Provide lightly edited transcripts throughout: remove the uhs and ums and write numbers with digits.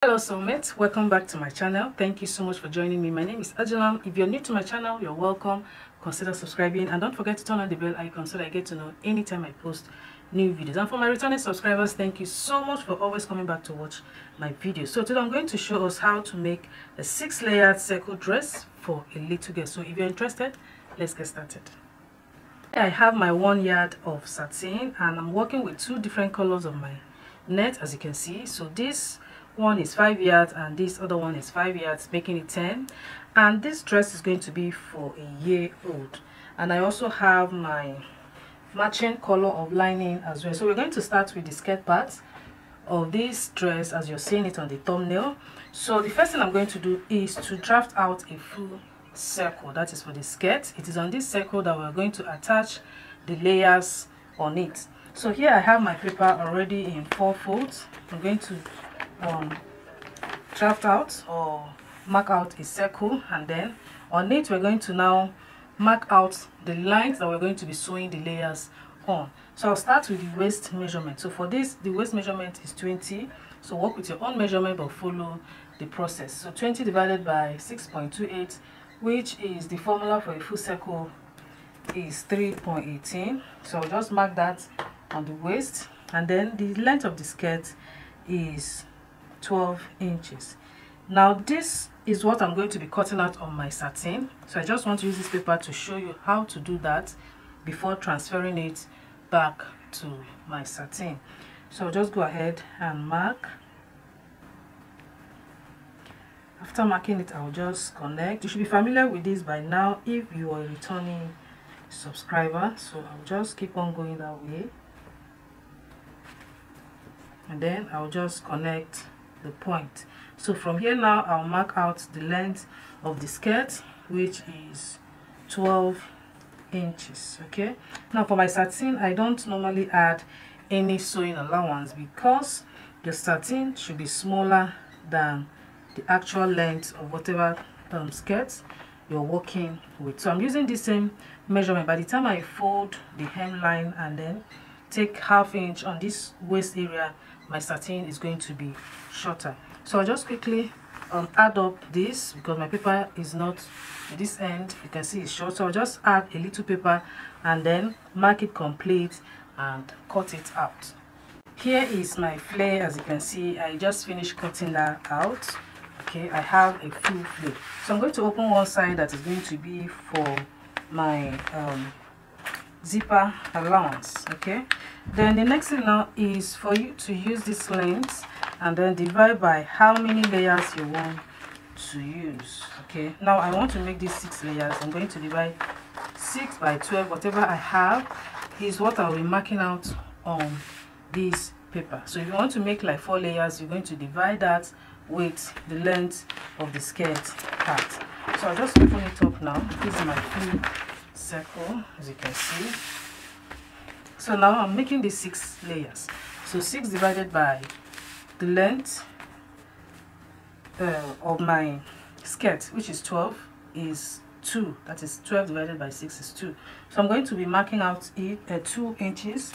Hello soulmates, welcome back to my channel. Thank you so much for joining me. My name is Ajulam. If you're new to my channel, you're welcome. Consider subscribing and don't forget to turn on the bell icon so that I get to know anytime I post new videos. And for my returning subscribers, thank you so much for always coming back to watch my videos. So today I'm going to show us how to make a 6-layered circle dress for a little girl. So if you're interested, let's get started. I have my 1 yard of satin and I'm working with 2 different colors of my net, as you can see. So this one is 5 yards and this other one is 5 yards, making it 10. And this dress is going to be for a year-old. And I also have my matching color of lining as well. So we're going to start with the skirt part of this dress as you're seeing it on the thumbnail. So the first thing I'm going to do is to draft out a full circle. That is for the skirt. It is on this circle that we're going to attach the layers on it. So here I have my paper already in 4 folds. I'm going to draft out or mark out a circle, and then on it we're going to now mark out the lines that we're going to be sewing the layers on. So I'll start with the waist measurement. So for this, the waist measurement is 20. So work with your own measurement but follow the process. So 20 divided by 6.28, which is the formula for a full circle, is 3.18. So I'll just mark that on the waist, and then the length of the skirt is 12 inches. Now this is what I'm going to be cutting out on my satin. So I just want to use this paper to show you how to do that before transferring it back to my satin. So I'll just go ahead and mark. After marking it, I'll just connect. You should be familiar with this by now if you are a returning subscriber. So I'll just keep on going that way, and then I'll just connect the point. So from here now I'll mark out the length of the skirt, which is 12 inches. Okay, now for my satin, I don't normally add any sewing allowance because the satin should be smaller than the actual length of whatever skirt you're working with. So I'm using the same measurement. By the time I fold the hemline and then take ½ inch on this waist area, my satin is going to be shorter. So I'll just quickly add up this because my paper is not this end, you can see it's short. So I'll just add a little paper and then mark it complete and cut it out. Here is my flare. As you can see, I just finished cutting that out. Okay, I have a full flare. So I'm going to open one side that is going to be for my zipper allowance. Okay, then the next thing now is for you to use this length and then divide by how many layers you want to use. Okay, now I want to make these 6 layers. I'm going to divide 6 by 12. Whatever I have is what I'll be marking out on this paper. So if you want to make like 4 layers, you're going to divide that with the length of the skirt part. So I'll just open it up now. This is my full circle, as you can see. So now I'm making these 6 layers. So 6 divided by the length of my skirt, which is 12, is 2. That is 12 divided by 6 is 2. So I'm going to be marking out 2 inches.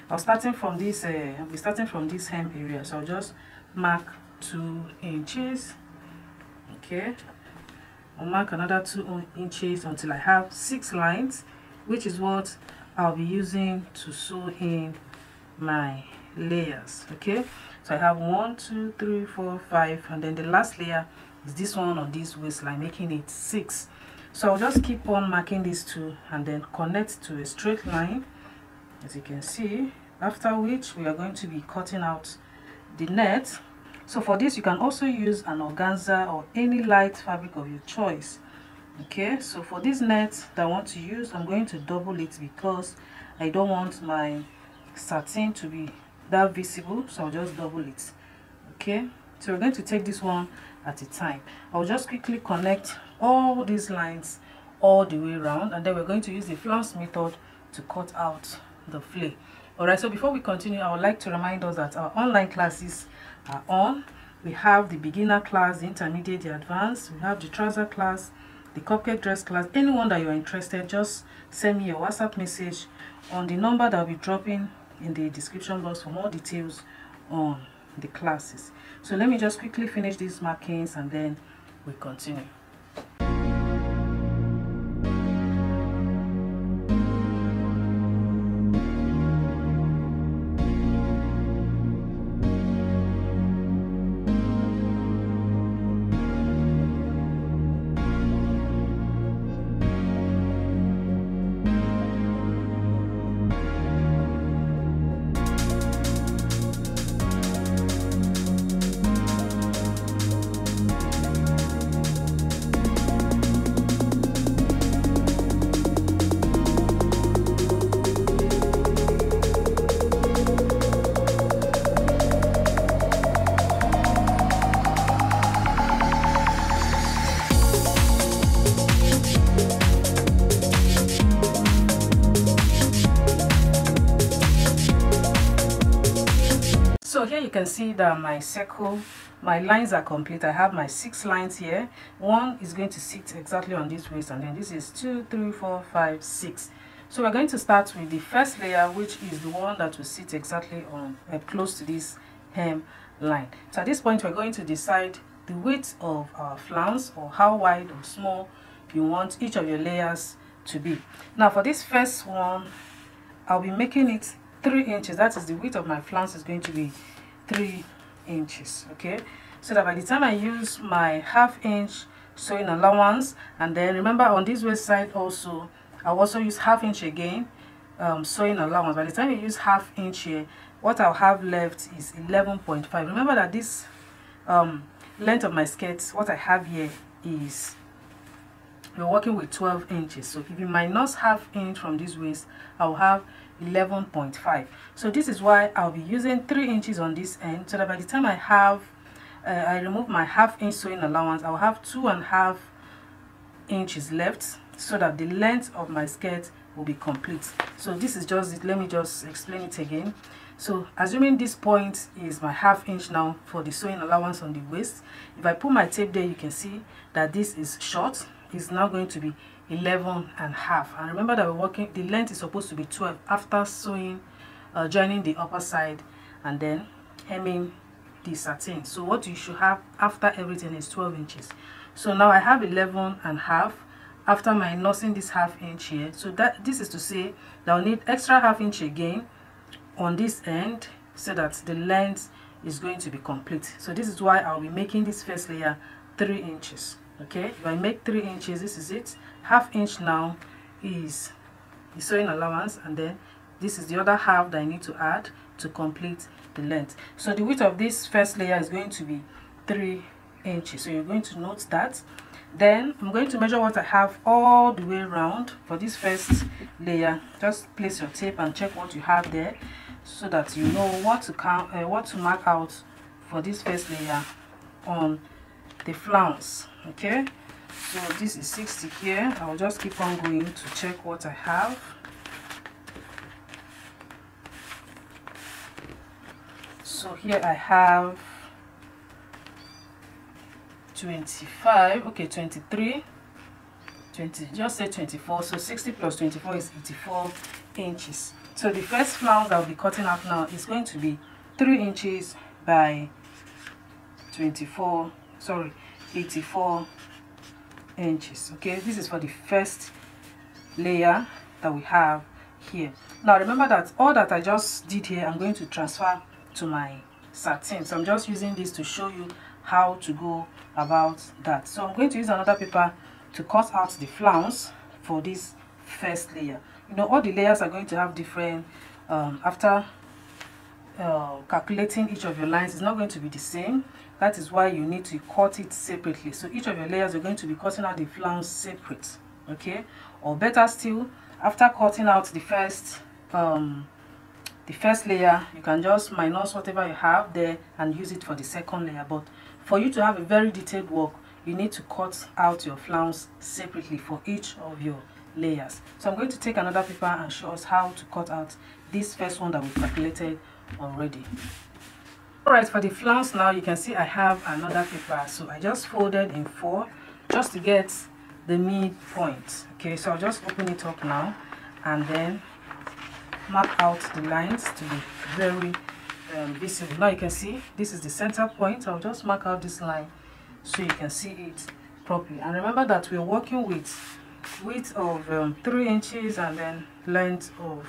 I'll be starting from this hem area. So I'll just mark 2 inches. Okay, I'll mark another 2 inches until I have 6 lines, which is what I'll be using to sew in my layers. Okay, so I have 1 2 3 4 5, and then the last layer is this one on this waistline, making it 6. So I'll just keep on marking these 2 and then connect to a straight line, as you can see, after which we are going to be cutting out the net. So for this, you can also use an organza or any light fabric of your choice. Okay, so for this net that I want to use, I'm going to double it because I don't want my satin to be that visible, so I'll just double it. Okay, so we're going to take this one at a time. I'll just quickly connect all these lines all the way around, and then we're going to use the flounce method to cut out the flare. Alright, so before we continue, I would like to remind us that our online classes are on. We have the beginner class, the intermediate, the advanced. We have the trouser class, the cupcake dress class. Anyone that you're interested, just send me a WhatsApp message on the number that I'll be dropping in the description box for more details on the classes. So let me just quickly finish these markings and then we continue. So here you can see that my lines are complete. I have my 6 lines here. One is going to sit exactly on this waist, and then this is 2, 3, 4, 5, 6. So we're going to start with the first layer, which is the one that will sit exactly on close to this hem line. So at this point, we're going to decide the width of our flounce, or how wide or small you want each of your layers to be. Now for this first one, I'll be making it 3 inches. That is the width of my flounce is going to be 3 inches. Okay, so that by the time I use my 1/2 inch sewing allowance, and then remember on this waist side also I'll also use 1/2 inch again sewing allowance. By the time you use 1/2 inch here, what I'll have left is 11.5. Remember that this length of my skirt, what I have here is, we're working with 12 inches. So if you minus 1/2 inch from this waist, I'll have 11.5. So this is why I'll be using 3 inches on this end, so that by the time I remove my 1/2 inch sewing allowance, I'll have 2.5 inches left, so that the length of my skirt will be complete. So this is just it. Let me just explain it again. So assuming this point is my 1/2 inch now for the sewing allowance on the waist, if I put my tape there, you can see that this is short. It's now going to be 11.5. And remember that we're working, the length is supposed to be 12 after sewing, joining the upper side and then hemming the satin. So what you should have after everything is 12 inches. So now I have 11.5 after minusing this 1/2 inch here. So that this is to say that I'll need extra 1/2 inch again on this end, so that the length is going to be complete. So this is why I'll be making this first layer 3 inches. Okay, if I make 3 inches, this is it. 1/2 inch now is the sewing allowance, and then this is the other half that I need to add to complete the length. So the width of this first layer is going to be 3 inches. So you're going to note that. Then I'm going to measure what I have all the way around for this first layer. Just place your tape and check what you have there, so that you know what to count, what to mark out for this first layer on the flounce. Okay, so this is 60 here. I'll just keep on going to check what I have. So here I have 25, okay, 23, 20, just say 24. So 60 plus 24 is 84 inches. So the first flounce I'll be cutting out now is going to be 3 inches by 84 inches. Okay, this is for the first layer that we have here. Now remember that all that I just did here, I'm going to transfer to my satin. So I'm just using this to show you how to go about that. So I'm going to use another paper to cut out the flounce for this first layer. You know, all the layers are going to have different after calculating each of your lines, is not going to be the same. That is why you need to cut it separately. So each of your layers, you're going to be cutting out the flounce separate. Okay, or better still, after cutting out the first layer, you can just minus whatever you have there and use it for the second layer. But for you to have a very detailed work, you need to cut out your flounce separately for each of your layers. So I'm going to take another paper and show us how to cut out this first one that we calculated already. Alright, for the flounce now, you can see I have another paper. So I just folded in 4 just to get the midpoint. Okay, so I'll just open it up now and then mark out the lines to be very visible. Now you can see this is the center point. I'll just mark out this line so you can see it properly. And remember that we're working with width of 3 inches and then length of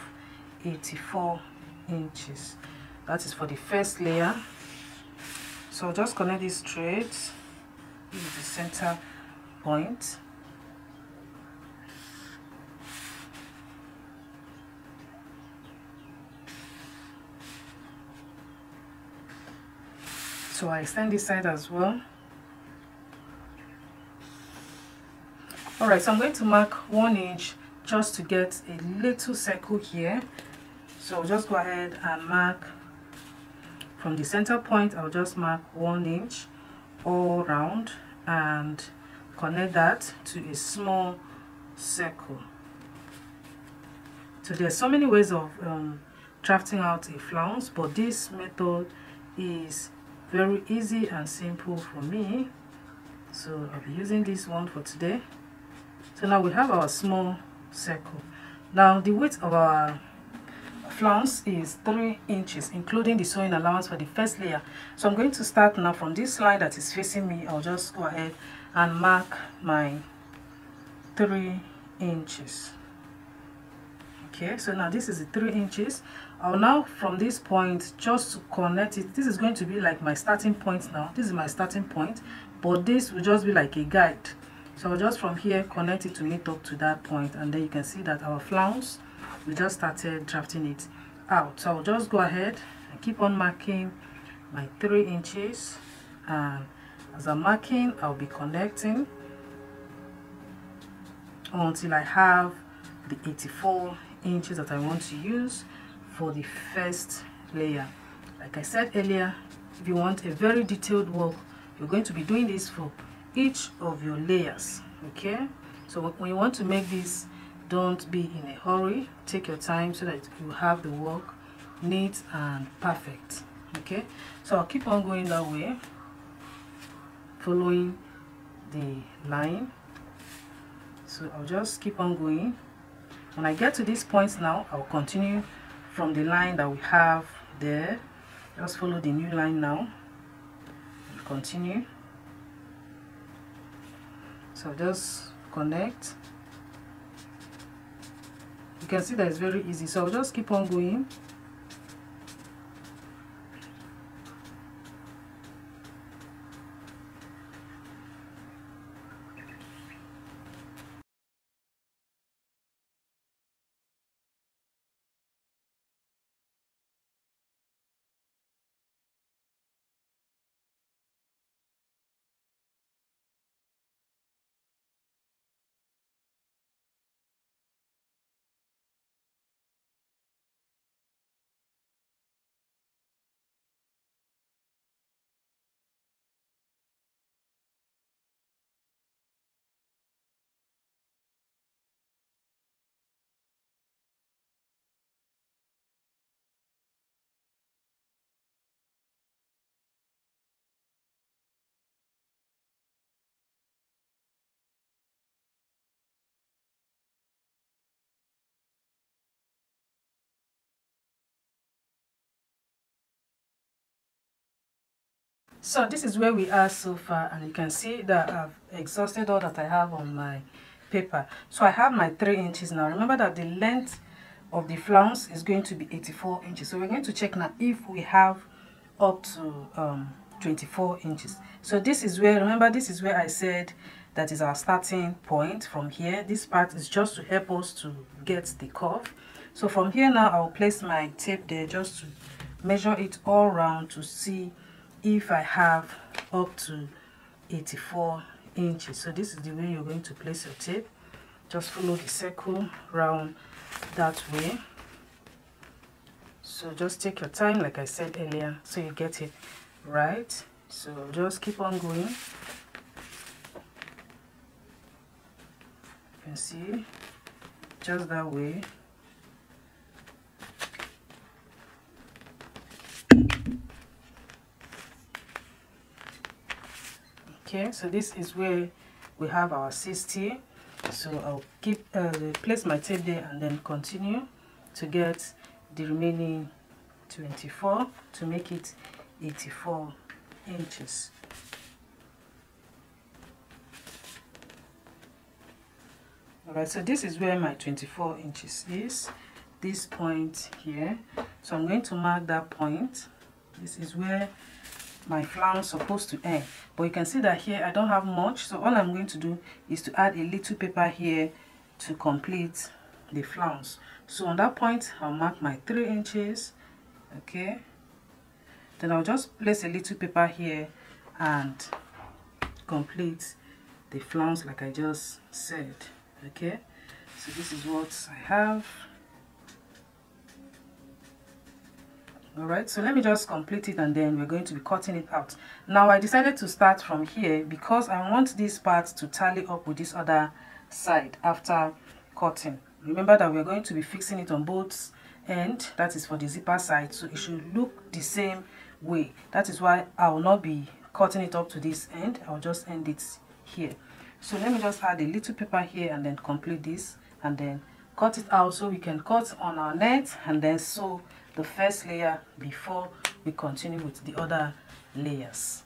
84 inches. That is for the first layer. So I'll just connect this straight. This is the center point. So I extend this side as well. Alright, so I'm going to mark 1 inch just to get a little circle here. So I'll just go ahead and mark from the center point. I'll just mark 1 inch all around and connect that to a small circle. So there's so many ways of drafting out a flounce, but this method is very easy and simple for me, so I'll be using this one for today. So now we have our small circle. Now the width of our flounce is 3 inches, including the sewing allowance for the first layer. So I'm going to start now from this line that is facing me. I'll just go ahead and mark my 3 inches. Okay, so now this is the 3 inches. I'll now from this point just to connect it. This is going to be like my starting point now. This is my starting point, but this will just be like a guide. So I'll just from here connect it to meet up to that point, and then you can see that our flounce, we just started drafting it out. So I'll just go ahead and keep on marking my 3 inches, and as I'm marking, I'll be connecting until I have the 84 inches that I want to use for the first layer. Like I said earlier, if you want a very detailed work, you're going to be doing this for each of your layers. Okay, so when you want to make this, don't be in a hurry. Take your time so that you have the work neat and perfect. Okay, so I'll keep on going that way, following the line. So I'll just keep on going. When I get to this point now, I'll continue from the line that we have there. Just follow the new line now and continue. So just connect. You can see that it's very easy, so I'll just keep on going. So this is where we are so far, and you can see that I've exhausted all that I have on my paper. So I have my 3 inches now. Remember that the length of the flounce is going to be 84 inches. So we're going to check now if we have up to 24 inches. So this is where, remember, this is where I said that is our starting point. From here, this part is just to help us to get the curve. So from here now, I'll place my tape there just to measure it all around to see if I have up to 84 inches. So this is the way you're going to place your tape. Just follow the circle round that way. So just take your time, like I said earlier, so you get it right. So just keep on going. You can see just that way. Okay, so this is where we have our 60. So I'll place my tape there and then continue to get the remaining 24 to make it 84 inches. Alright, so this is where my 24 inches is, this point here. So I'm going to mark that point. This is where my flounce is supposed to end, but you can see that here I don't have much, so all I'm going to do is to add a little paper here to complete the flounce. So on that point I'll mark my 3 inches. Okay, then I'll just place a little paper here and complete the flounce like I just said. Okay, so this is what I have. Alright, so let me just complete it and then we're going to be cutting it out. Now I decided to start from here because I want this part to tally up with this other side after cutting. Remember that we're going to be fixing it on both ends, that is for the zipper side, so it should look the same way. That is why I will not be cutting it up to this end, I'll just end it here. So let me just add a little paper here and then complete this and then cut it out so we can cut on our net and then sew the first layer before we continue with the other layers.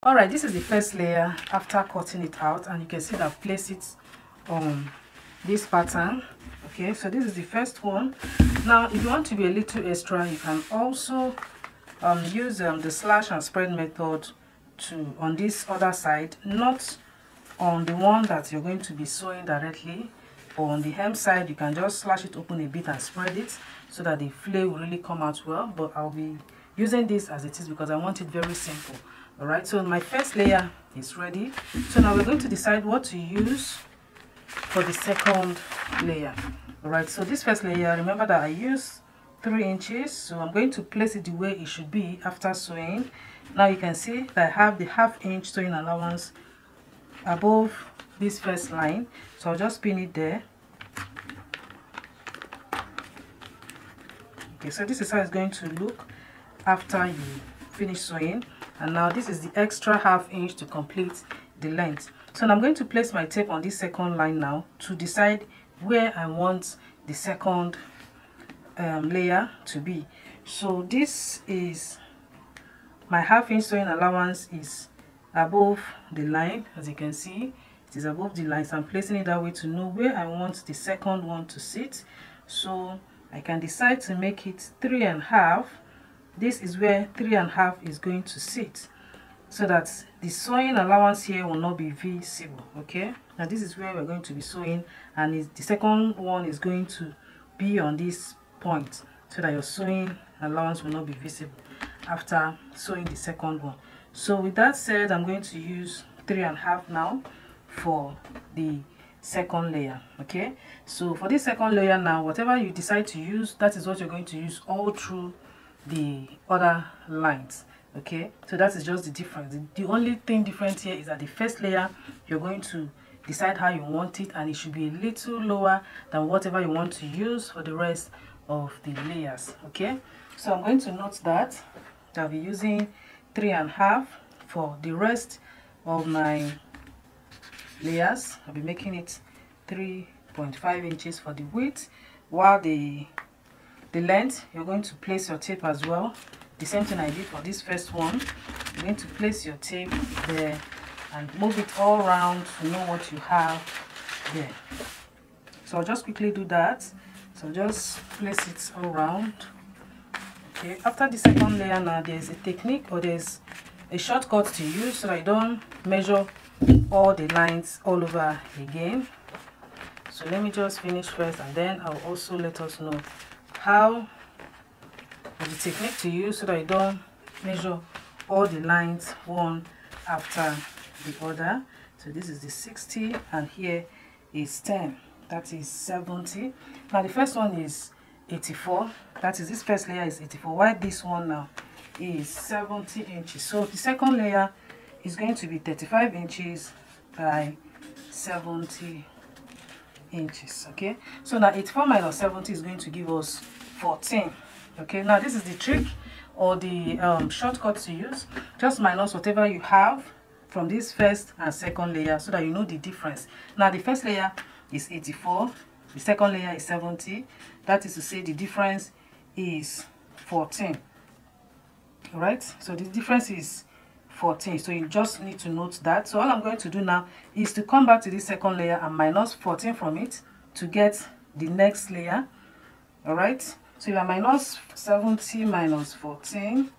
Alright, this is the first layer after cutting it out, and you can see that I've placed it on this pattern. Okay, so this is the first one. Now if you want to be a little extra, you can also use the slash and spread method to on this other side, not on the one that you're going to be sewing directly, or on the hem side. You can just slash it open a bit and spread it so that the flare will really come out well, but I'll be using this as it is because I want it very simple. Alright, so my first layer is ready. So now we're going to decide what to use for the second layer. Alright, so this first layer, remember that I used 3 inches, so I'm going to place it the way it should be after sewing. Now you can see that I have the ½ inch sewing allowance above this first line, so I'll just pin it there. Okay, so this is how it's going to look after you finish sewing. And now this is the extra ½ inch to complete the length. So now I'm going to place my tape on this second line now to decide where I want the second layer to be. So this is my ½ inch sewing allowance is above the line. As you can see, it is above the line, so I'm placing it that way to know where I want the second one to sit. So I can decide to make it 3½. This is where 3½ is going to sit, so that the sewing allowance here will not be visible. Okay, now this is where we're going to be sewing, and the second one is going to be on this point so that your sewing allowance will not be visible after sewing the second one. So with that said, I'm going to use 3½ now for the second layer. Okay, so for this second layer now, whatever you decide to use, that is what you're going to use all through the other lines. Okay, so that is just the difference. The only thing different here is that the first layer, you're going to decide how you want it, and it should be a little lower than whatever you want to use for the rest of the layers. Okay, so I'm going to note that I'll be using 3½ for the rest of my layers. I'll be making it 3.5 inches for the width, while the length, you're going to place your tape as well. The same thing I did for this first one. You're going to place your tape there and move it all around to know what you have there. So I'll just quickly do that. So just place it all around. Okay, after the second layer now, there's a technique or there's a shortcut to use so I don't measure all the lines all over again. So let me just finish first, and then I'll also let us know how the technique to use so that I don't measure all the lines one after the other. So this is the 60 and here is 10, that is 70. Now the first one is 84, that is this first layer is 84, while this one now is 70 inches. So the second layer is going to be 35 inches by 70 inches. Okay, so now 84 minus 70 is going to give us 14. Okay, now this is the trick or the shortcut to use. Just minus whatever you have from this first and second layer so that you know the difference. Now the first layer is 84, the second layer is 70, that is to say the difference is 14. All right, so the difference is 14, so you just need to note that. So all I'm going to do now is to come back to this second layer and minus 14 from it to get the next layer. All right, so you are minus 70 minus 14,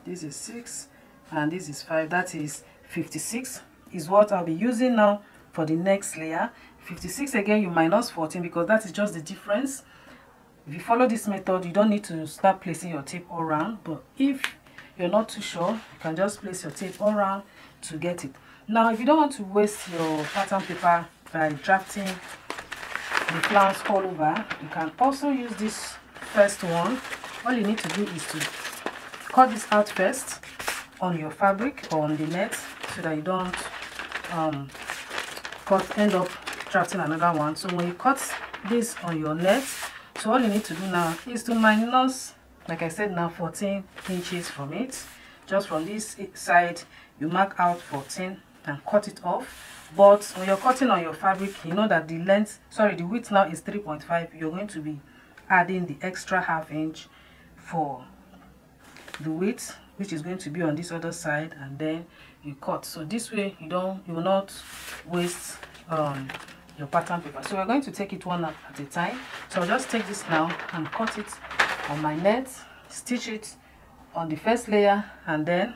this is 6 and this is 5, that is 56 is what I'll be using now for the next layer. 56 again, you minus 14 because that is just the difference. If you follow this method, you don't need to start placing your tape all around, but if you're not too sure, you can just place your tape all around to get it. Now if you don't want to waste your pattern paper by drafting the flowers all over, you can also use this first one. All you need to do is to cut this out first on your fabric or on the net so that you don't end up drafting another one. So when you cut this on your net, so all you need to do now is to minus, like I said now, 14 inches from it. Just from this side you mark out 14 and cut it off. But when you're cutting on your fabric, you know that the width now is 3.5. You're going to be adding the extra ½ inch for the width, which is going to be on this other side, and then you cut. So this way you will not waste your pattern paper. So we're going to take it one at a time. So I'll just take this now and cut it on my net, stitch it on the first layer, and then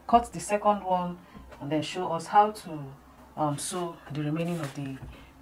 cut the second one, and then show us how to sew the remaining of the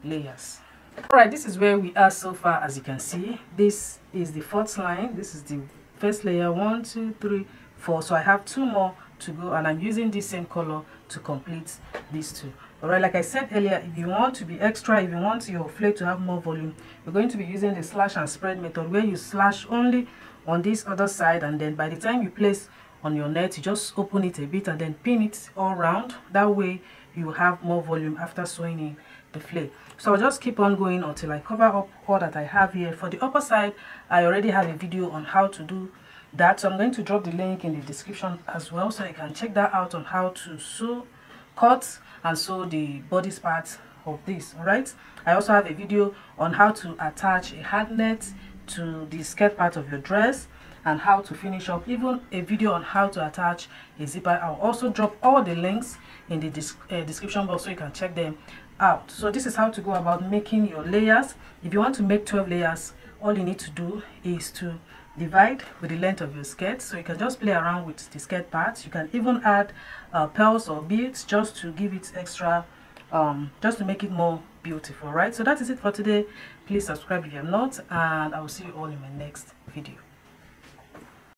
layers. All right, this is where we are so far. As you can see, this is the fourth line. This is the first layer, 1 2 3 4. So I have 2 more to go, and I'm using this same color to complete these 2. All right, like I said earlier, if you want to be extra, if you want your flake to have more volume, you're going to be using the slash and spread method, where you slash only on this other side, and then by the time you place on your net, you just open it a bit and then pin it all round. That way you will have more volume after sewing in the flake. So I'll just keep on going until I cover up all that I have here. For the upper side, I already have a video on how to do that, so I'm going to drop the link in the description as well, so you can check that out on how to sew, cut and sew the bodice part of this. All right, I also have a video on how to attach a hard net to the skirt part of your dress and how to finish up, even a video on how to attach a zipper. I'll also drop all the links in the description box so you can check them out. So this is how to go about making your layers. If you want to make 12 layers, all you need to do is to divide with the length of your skirt. So you can just play around with the skirt parts. You can even add pearls or beads just to give it extra, just to make it more beautiful. Right, so that is it for today. Please subscribe if you have not, and I will see you all in my next video.